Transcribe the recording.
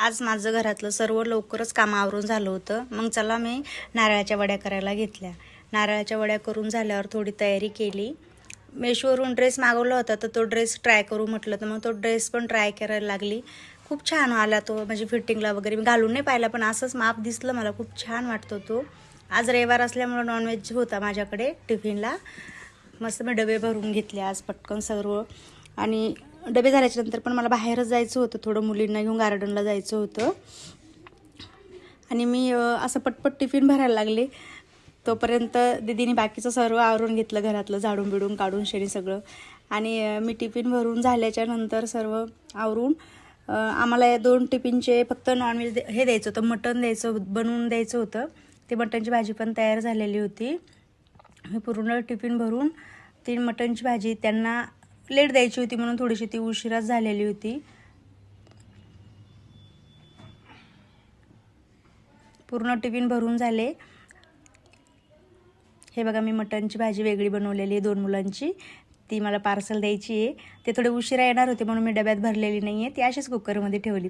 आज माझं घरातलं सर्व लवकरच काम आवरून झालं होतं. मग चला मी नारळाच्या वड्या करायला घेतल्या. नारळाच्या वड्या करून झाल्यावर थोडी तयारी केली. मेशोवरून ड्रेस मागवला होता तर तो ड्रेस ट्राय करू म्हटलं तर मग तो ड्रेस पण ट्राय करायला लागली. खूप छान आला तो, म्हणजे फिटिंगला वगैरे मी घालून नाही पाहिला पण असंच माप दिसलं मला, खूप छान वाटतो तो. आज रविवार असल्यामुळे नॉनव्हेज होता माझ्याकडे टिफिनला. मस्त मी डबे भरून घेतले आज पटकन सर्व. आणि डबे झाल्याच्यानंतर पण मला बाहेरच जायचं होतं, थोडं मुलींना घेऊन गार्डनला जायचं होतं. आणि मी असं पटपट टिफिन भरायला लागले. तोपर्यंत दीदीने बाकीचं सर्व आवरून घेतलं, घरातलं झाडून बिडून काढून शेणी सगळं. आणि मी टिफिन भरून झाल्याच्या नंतर सर्व आवरून आम्हाला या 2 टिफिनचे फक्त नॉनव्हेज हे द्यायचं होतं, मटण बनवून द्यायचं होतं. ते मटणची भाजी पण तयार झालेली होती. मी पूर्ण टिफिन भरून ती मटणची भाजी त्यांना लेट द्यायची होती म्हणून थोडीशी ती उशिराच झालेली होती. पूर्ण टिफिन भरून झाले. हे बघा, मी मटणची भाजी वेगळी बनवलेली आहे 2 मुलांची, ती मला पार्सल द्यायची आहे. ते थोडे उशिरा येणार होते म्हणून मी डब्यात भरलेली नाही आहे, ती अशीच कुकरमध्ये ठेवली.